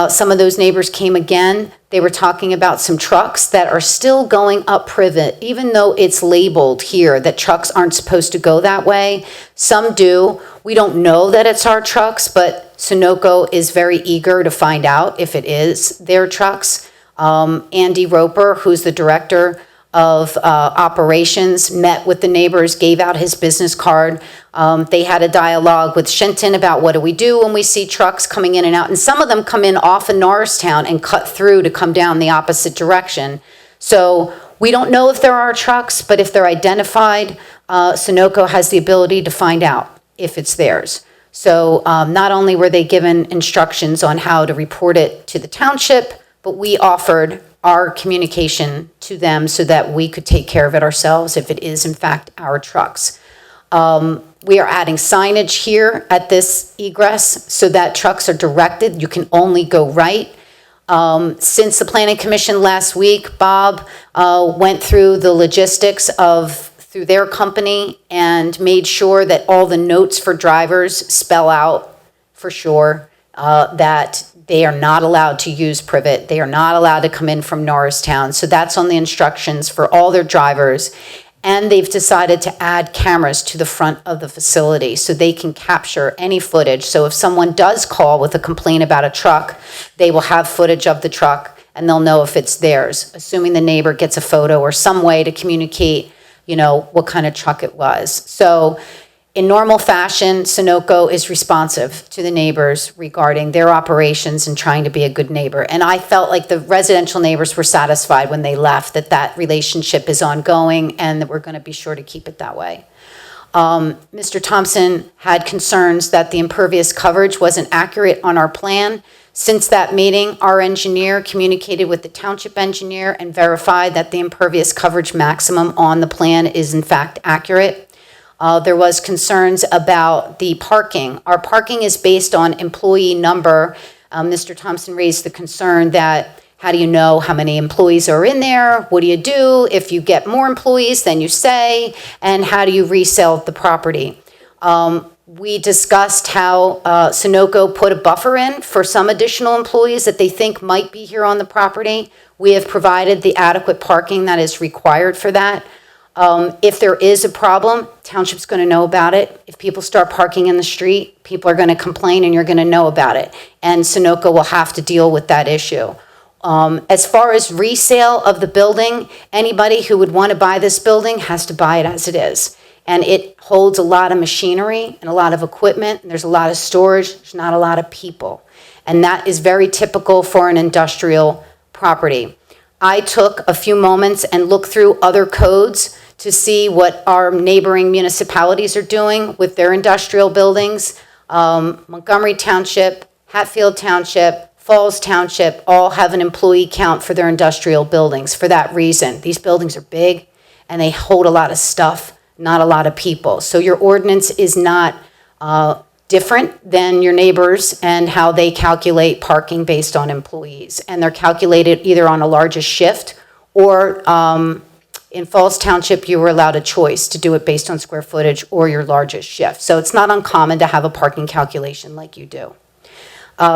Some of those neighbors came again. They were talking about some trucks that are still going up Privet, even though it's labeled here that trucks aren't supposed to go that way. Some do. We don't know that it's our trucks, but Sunoco is very eager to find out if it is their trucks. Andy Roper, who's the director of operations, met with the neighbors, gave out his business card. They had a dialogue with Shenton about what do we do when we see trucks coming in and out. And some of them come in off of Norristown and cut through to come down the opposite direction. So we don't know if there are trucks, but if they're identified, Sunoco has the ability to find out if it's theirs. So not only were they given instructions on how to report it to the township, but we offered our communication to them so that we could take care of it ourselves if it is in fact our trucks. We are adding signage here at this egress so that trucks are directed. You can only go right. Since the Planning Commission last week, Bob went through the logistics through their company and made sure that all the notes for drivers spell out for sure that They are not allowed to use Privet. They are not allowed to come in from Norristown. So that's on the instructions for all their drivers. And they've decided to add cameras to the front of the facility so they can capture any footage. So if someone does call with a complaint about a truck, they will have footage of the truck and they'll know if it's theirs, assuming the neighbor gets a photo or some way to communicate, what kind of truck it was. So in normal fashion, Sunoco is responsive to the neighbors regarding their operations and trying to be a good neighbor. And I felt like the residential neighbors were satisfied when they left that relationship is ongoing and that we're going to be sure to keep it that way. Mr. Thompson had concerns that the impervious coverage wasn't accurate on our plan. Since that meeting, our engineer communicated with the township engineer and verified that the impervious coverage maximum on the plan is in fact accurate. There was concerns about the parking. Our parking is based on employee number. Mr. Thompson raised the concern that how do you know how many employees are in there? What do you do if you get more employees than you say? And how do you resell the property? We discussed how Sunoco put a buffer in for some additional employees that they think might be here on the property. We have provided the adequate parking that is required for that. If there is a problem, Township's going to know about it. If people start parking in the street, people are going to complain and you're going to know about it. And Sunoco will have to deal with that issue. As far as resale of the building, anybody who would want to buy this building has to buy it as it is. And it holds a lot of machinery and a lot of equipment. And there's a lot of storage. There's not a lot of people. And that is very typical for an industrial property. I took a few moments and looked through other codes to see what our neighboring municipalities are doing with their industrial buildings. Montgomery Township, Hatfield Township, Falls Township all have an employee count for their industrial buildings for that reason. These buildings are big and they hold a lot of stuff, not a lot of people. So your ordinance is not different than your neighbors and how they calculate parking based on employees. And they're calculated either on a largest shift or in Falls Township, you were allowed a choice to do it based on square footage or your largest shift. So it's not uncommon to have a parking calculation like you do.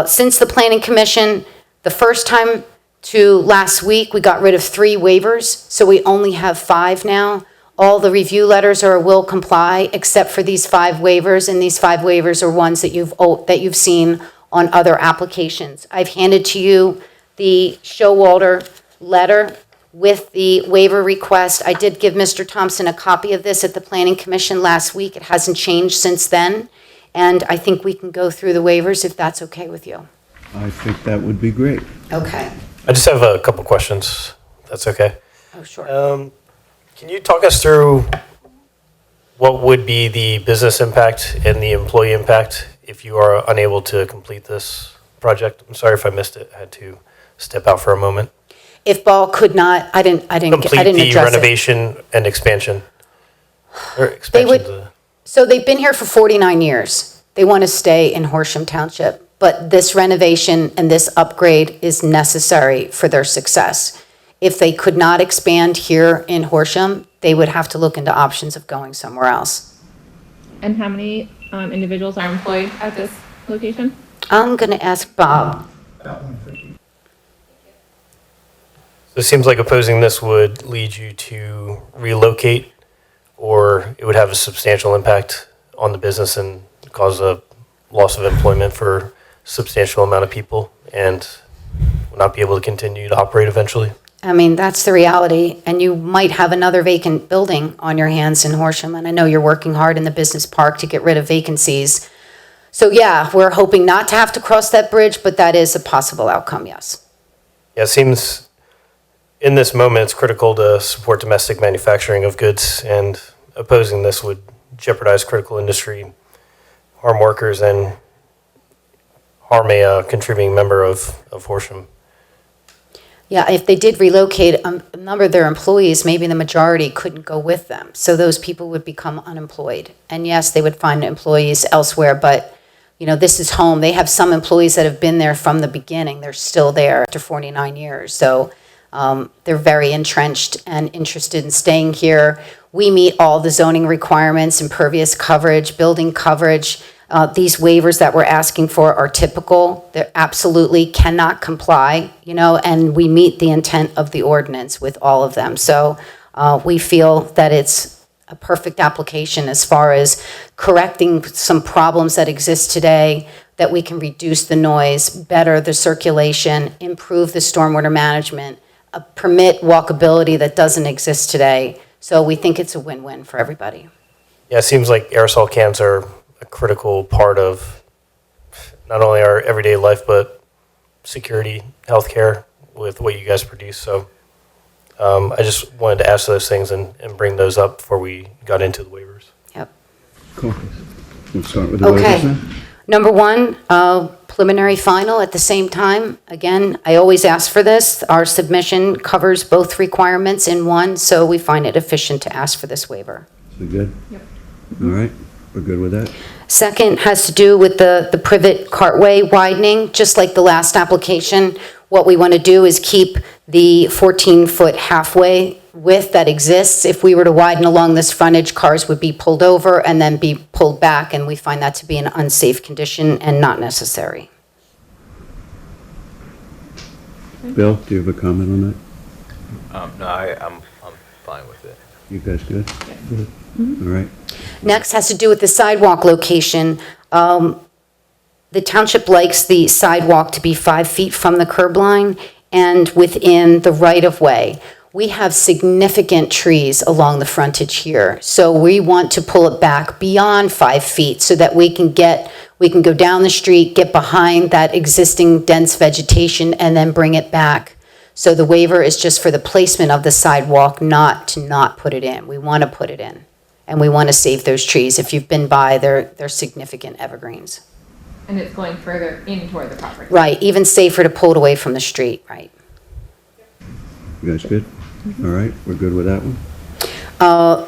Since the Planning Commission, the first time to last week, we got rid of 3 waivers. So we only have 5 now. All the review letters are a will comply except for these 5 waivers, and these 5 waivers are ones that you've seen on other applications. I've handed to you the Showalter letter with the waiver request. I did give Mr. Thompson a copy of this at the Planning Commission last week. It hasn't changed since then, and I think we can go through the waivers if that's okay with you. I think that would be great. Okay. I just have a couple questions. If that's okay. Oh, sure. Can you talk us through what would be the business impact and the employee impact if you are unable to complete this project? I'm sorry if I missed it. I had to step out for a moment. If Ball could not, I didn't Complete the address it. renovation and expansion. Or expansion. So they've been here for 49 years. They want to stay in Horsham Township, but this renovation and this upgrade is necessary for their success. If they could not expand here in Horsham, they would have to look into options of going somewhere else. And how many individuals are employed at this location? I'm going to ask Bob. So it seems like opposing this would lead you to relocate, or it would have a substantial impact on the business and cause a loss of employment for a substantial amount of people and will not be able to continue to operate eventually. I mean, that's the reality, and you might have another vacant building on your hands in Horsham, and I know you're working hard in the business park to get rid of vacancies. So yeah, we're hoping not to have to cross that bridge, but that is a possible outcome, yes. Yeah, it seems in this moment it's critical to support domestic manufacturing of goods, and opposing this would jeopardize critical industry, harm workers, and harm a contributing member of Horsham. Yeah, if they did relocate, a number of their employees, maybe the majority, couldn't go with them. So those people would become unemployed. And yes, they would find employees elsewhere, but this is home. They have some employees that have been there from the beginning. They're still there after 49 years. So they're very entrenched and interested in staying here. We meet all the zoning requirements, impervious coverage, building coverage. These waivers that we're asking for are typical. They absolutely cannot comply, and we meet the intent of the ordinance with all of them. So we feel that it's a perfect application as far as correcting some problems that exist today, that we can reduce the noise, better the circulation, improve the stormwater management, permit walkability that doesn't exist today. So we think it's a win-win for everybody. Yeah, it seems like aerosol cans are a critical part of not only our everyday life, but security, healthcare with what you guys produce. So I just wanted to ask those things and bring those up before we got into the waivers. Yep. Cool. We'll start with the waivers Okay. then. Number one, preliminary final at the same time. Again, I always ask for this. Our submission covers both requirements in one, so we find it efficient to ask for this waiver. So good? Yep. All right, we're good with that? Second has to do with the privet cartway widening. Just like the last application, what we want to do is keep the 14-foot halfway width that exists. If we were to widen along this frontage, cars would be pulled over and then be pulled back, and we find that to be an unsafe condition and not necessary. Bill, do you have a comment on that? No, I'm fine with it. You guys good? Good. All right. Next has to do with the sidewalk location. The township likes the sidewalk to be 5 feet from the curb line and within the right-of-way. We have significant trees along the frontage here, so we want to pull it back beyond 5 feet so that we can go down the street, get behind that existing dense vegetation, and then bring it back. So the waiver is just for the placement of the sidewalk, not to not put it in. We want to put it in, and we want to save those trees. If you've been by, they're significant evergreens. And it's going further in toward the property. Right, even safer to pull it away from the street, right? You guys good? All right, we're good with that one?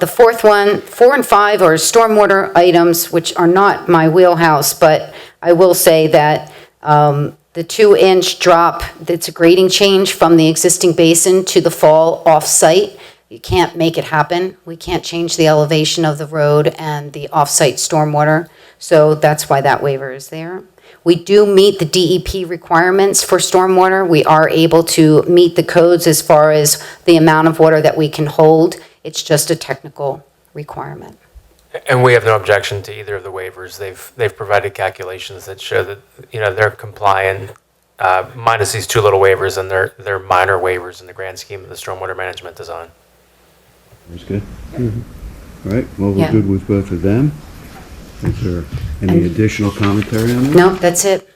The fourth one, 4 and 5 are stormwater items, which are not my wheelhouse, but I will say that the 2-inch drop, that's a grading change from the existing basin to the fall off-site. You can't make it happen. We can't change the elevation of the road and the off-site stormwater, so that's why that waiver is there. We do meet the DEP requirements for stormwater. We are able to meet the codes as far as the amount of water that we can hold. It's just a technical requirement. And we have no objection to either of the waivers. They've provided calculations that show that, they're compliant, minus these 2 little waivers, and they're minor waivers in the grand scheme of the stormwater management design. That's good? All right, well, we're Yeah. good with both of them. Is there any additional commentary on that? No, that's it.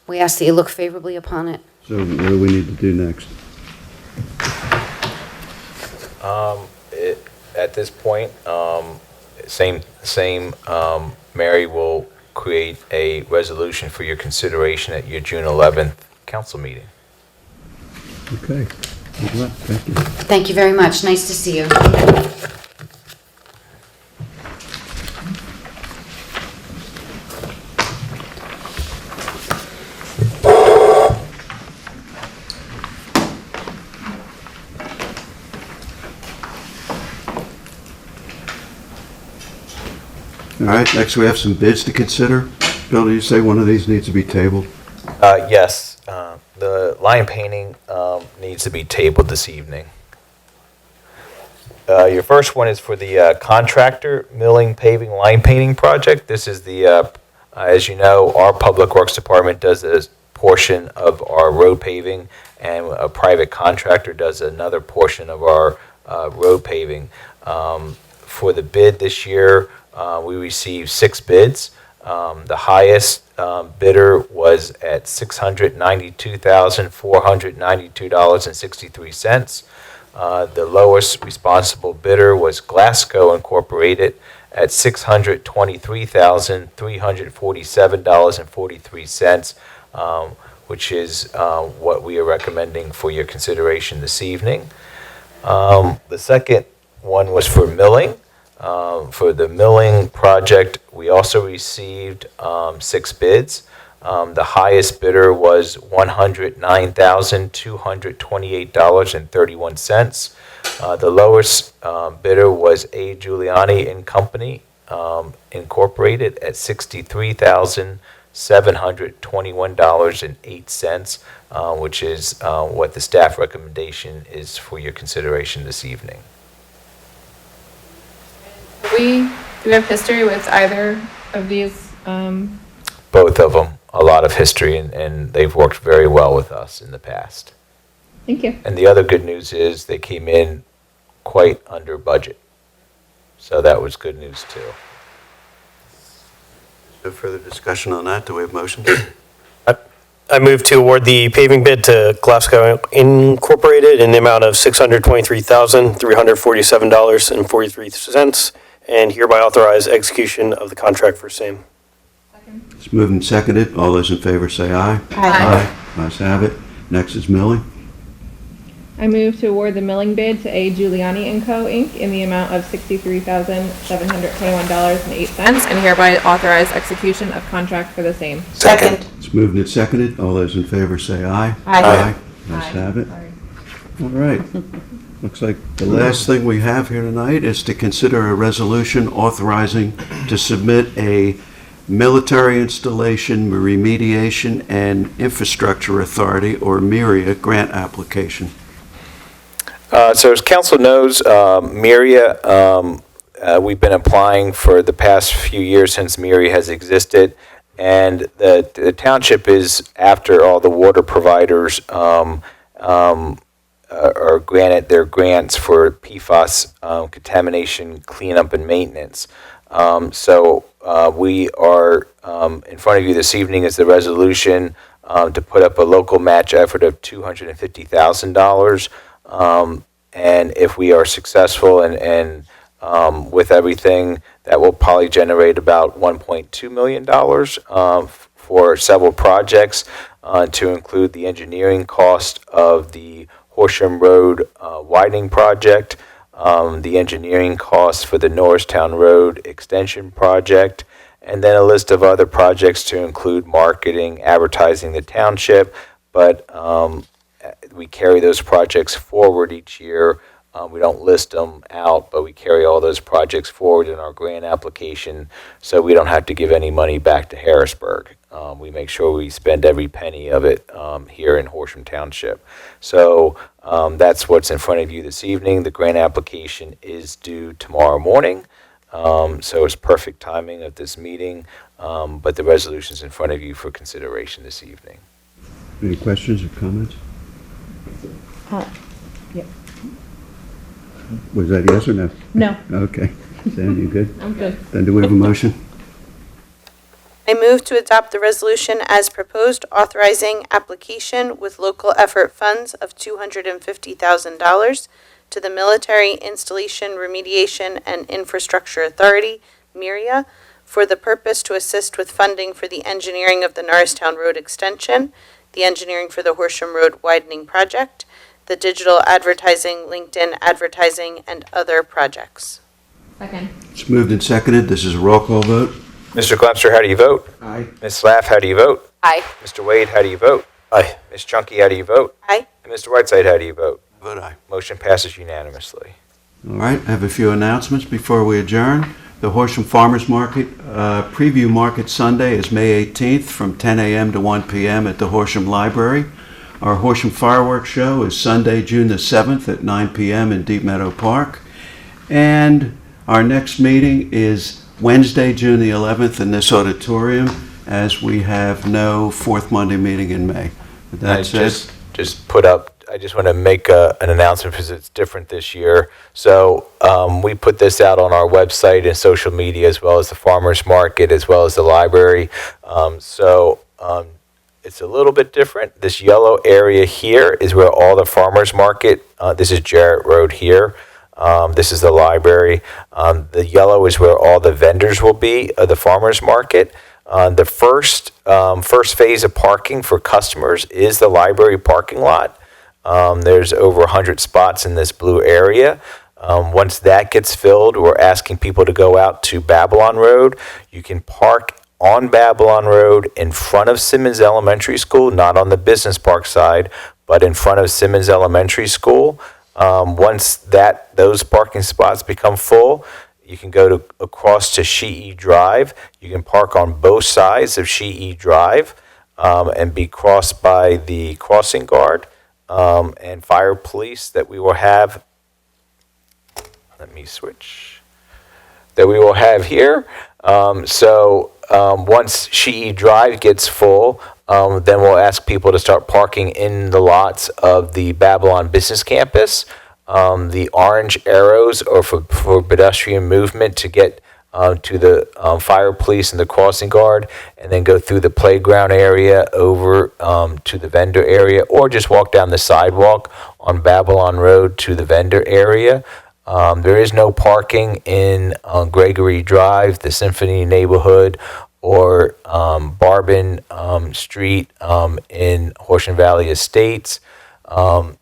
We ask that you look favorably upon it. So what do we need to do next? At this point, Mary will create a resolution for your consideration at your June 11th council meeting. Okay, good luck, thank you. Thank you very much. Nice to see you. All right, next we have some bids to consider. Bill, do you say one of these needs to be tabled? Yes, the line painting needs to be tabled this evening. Your first one is for the contractor milling paving line painting project. This is the, as you know, our Public Works Department does a portion of our road paving, and a private contractor does another portion of our road paving. For the bid this year, we received 6 bids. The highest bidder was at $692,492.63. The lowest responsible bidder was Glasgow Incorporated at $623,347.43, which is what we are recommending for your consideration this evening. The second one was for milling. For the milling project, we also received 6 bids. The highest bidder was $109,228.31. The lowest bidder was A. Giuliani and Company Incorporated at $63,721.08, which is what the staff recommendation is for your consideration this evening. Do we have history with either of these? Both of them, a lot of history, and they've worked very well with us in the past. Thank you. And the other good news is they came in quite under budget. So that was good news too. No further discussion on that. Do we have motions? I move to award the paving bid to Glasgow Incorporated in the amount of $623,347.43, and hereby authorize execution of the contract for same. It's moved and seconded. All those in favor say aye. Aye. Ayes have it. Next is milling. I move to award the milling bid to A. Giuliani & Co., Inc. in the amount of $63,721.08 and hereby authorize execution of contract for the same. Second. It's moved and seconded. All those in favor say aye. Aye. Ayes have it. All right. Looks like the last thing we have here tonight is to consider a resolution authorizing to submit a Military Installation, Remediation, and Infrastructure Authority, or MIRIA, grant application. So as council knows, MIRIA, we've been applying for the past few years since MIRIA has existed, and the township is after all the water providers are granted their grants for PFAS contamination, cleanup, and maintenance. So we are in front of you this evening is the resolution to put up a local match effort of $250,000. And if we are successful and with everything, that will probably generate about $1.2 million for several projects, to include the engineering cost of the Horsham Road widening project, the engineering costs for the Norristown Road extension project, and then a list of other projects to include marketing, advertising the township, but we carry those projects forward each year. We don't list them out, but we carry all those projects forward in our grant application, so we don't have to give any money back to Harrisburg. We make sure we spend every penny of it here in Horsham Township. So that's what's in front of you this evening. The grant application is due tomorrow morning, so it's perfect timing of this meeting, but the resolution is in front of you for consideration this evening. Any questions or comments? Yep. Was that yes or no? No, Okay. Sam, you good? I'm good. Then do we have a motion? I move to adopt the resolution as proposed, authorizing application with local effort funds of $250,000 to the Military Installation, Remediation, and Infrastructure Authority, MIRIA, for the purpose to assist with funding for the engineering of the Norristown Road extension, the engineering for the Horsham Road widening project, the digital advertising, LinkedIn advertising, and other projects. Second. It's moved and seconded. This is a roll call vote. Mr. Glepster, how do you vote? Aye. Ms. Slaff, how do you vote? Aye. Mr. Wade, how do you vote? Aye. Ms. Chunky, how do you vote? Aye. And Mr. Whiteside, how do you vote? Vote aye. Motion passes unanimously. All right, I have a few announcements before we adjourn. The Horsham Farmers Market Preview Market Sunday is May 18th from 10 a.m. to 1 p.m. at the Horsham Library. Our Horsham Fireworks Show is Sunday, June the 7th at 9 p.m. in Deep Meadow Park. And our next meeting is Wednesday, June the 11th in this auditorium, as we have no fourth Monday meeting in May. With that said, I just want to make an announcement because it's different this year. So we put this out on our website and social media, as well as the farmers market, as well as the library. It's a little bit different. This yellow area here is where all the farmers market, this is Jarrett Road here. This is the library. The yellow is where all the vendors will be of the farmers market. The first phase of parking for customers is the library parking lot. There's over 100 spots in this blue area. Once that gets filled, we're asking people to go out to Babylon Road. You can park on Babylon Road in front of Simmons Elementary School, not on the business park side, but in front of Simmons Elementary School. Once those parking spots become full, you can go to across to Sheehy Drive. You can park on both sides of Sheehy Drive and be crossed by the crossing guard and fire police that we will have. Let me switch. That we will have here. Once Sheehy Drive gets full, then we'll ask people to start parking in the lots of the Babylon Business Campus. The orange arrows are for pedestrian movement to get to the fire police and the crossing guard, and then go through the playground area over to the vendor area, or just walk down the sidewalk on Babylon Road to the vendor area. There is no parking in Gregory Drive, the Symphony neighborhood, or Barbin Street in Horsham Valley Estates.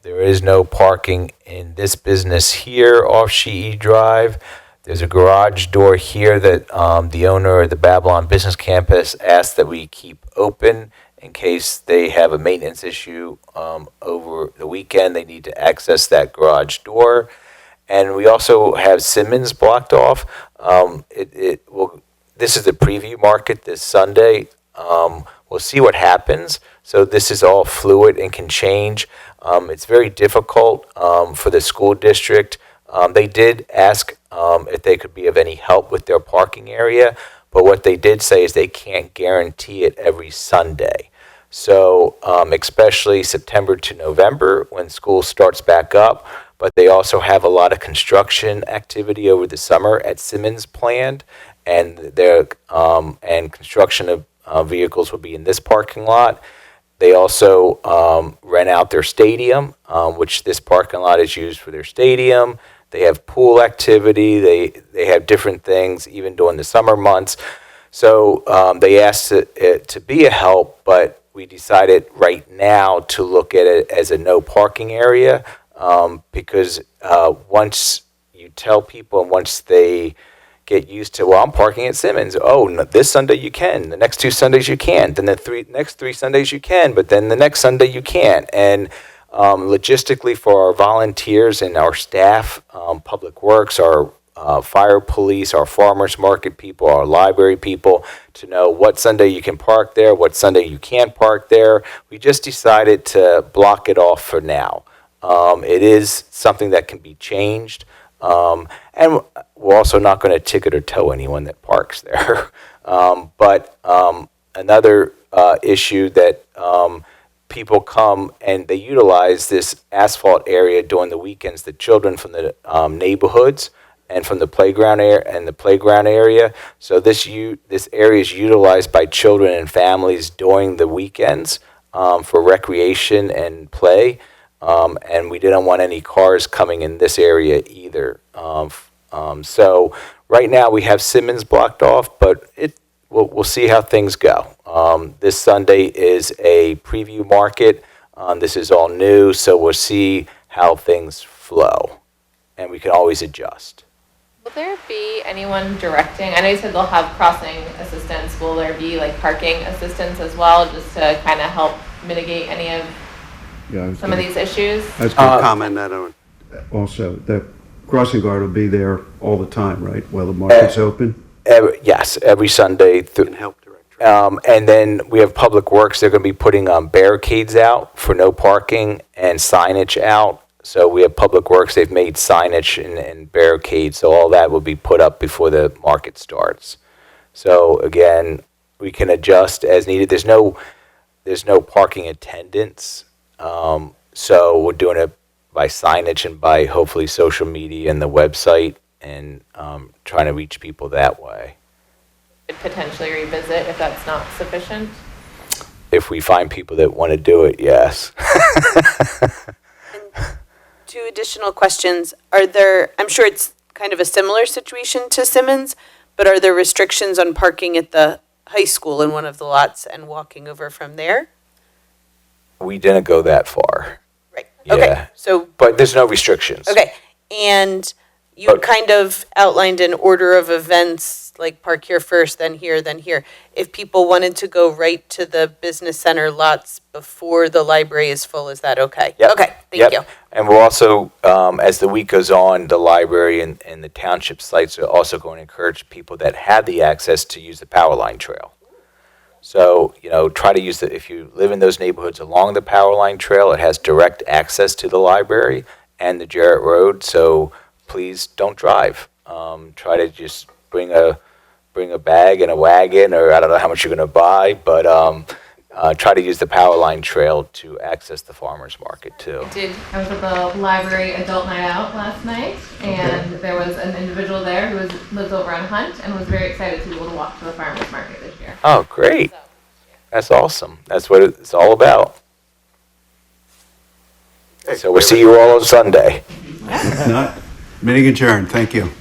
There is no parking in this business here off Sheehy Drive. There's a garage door here that the owner of the Babylon Business Campus asked that we keep open in case they have a maintenance issue over the weekend. They need to access that garage door. And we also have Simmons blocked off. This is the preview market this Sunday. We'll see what happens. So this is all fluid and can change. It's very difficult for the school district. They did ask if they could be of any help with their parking area, but what they did say is they can't guarantee it every Sunday. So especially September to November when school starts back up, but they also have a lot of construction activity over the summer at Simmons planned, and and construction of vehicles will be in this parking lot. They also rent out their stadium, which this parking lot is used for their stadium. They have pool activity. They have different things even during the summer months. So they asked it to be a help, but we decided right now to look at it as a no parking area because once you tell people and once they get used to, well, I'm parking at Simmons. Oh, no, this Sunday you can. The next 2 Sundays you can't. Then the next 3 Sundays you can. But then the next Sunday you can't. And logistically for our volunteers and our staff, Public Works, our fire police, our farmers market people, our library people, to know what Sunday you can park there, what Sunday you can't park there. We just decided to block it off for now. It is something that can be changed. And we're also not going to ticket or tow anyone that parks there. But another issue that people come and they utilize this asphalt area during the weekends, the children from the neighborhoods and from the playground area. So this area is utilized by children and families during the weekends for recreation and play. And we didn't want any cars coming in this area either. So right now we have Simmons blocked off, but we'll see how things go. This Sunday is a preview market. This is all new, so we'll see how things flow, and we can always adjust. Will there be anyone directing? I know you said they'll have crossing assistance. Will there be like parking assistance as well, just to kind of help mitigate any of some of these issues? I was going to comment that on. Also, the crossing guard will be there all the time, right, while the market's open? Yes, every Sunday. Can help direct. And then we have Public Works. They're going to be putting barricades out for no parking and signage out. So we have Public Works. They've made signage and barricades. So all that will be put up before the market starts. So again, we can adjust as needed. There's no parking attendants. So we're doing it by signage and by hopefully social media and the website and trying to reach people that way. Potentially revisit if that's not sufficient? If we find people that want to do it, yes. Two additional questions. I'm sure it's kind of a similar situation to Simmons, but are there restrictions on parking at the high school in one of the lots and walking over from there? We didn't go that far. Right. Yeah. Okay. So, But there's no restrictions. okay. And you kind of outlined an order of events like park here first, then here, then here. If people wanted to go right to the business center lots before the library is full, is that okay? Yep. Okay, thank Yep. you. And we'll also, as the week goes on, the library and the township sites are also going to encourage people that have the access to use the power line trail. So, try to use if you live in those neighborhoods along the power line trail, it has direct access to the library and the Jarrett Road, so please don't drive. Try to just bring a bag and a wagon, or I don't know how much you're going to buy, but try to use the power line trail to access the farmers market too. I was at the library adult night out last night, and there was an individual there who lives over on Hunt and was very excited to be able to walk to the farmers market this year. Oh, great. That's awesome. That's what it's all about. So we'll see you all on Sunday. If not, meeting adjourned. Thank you.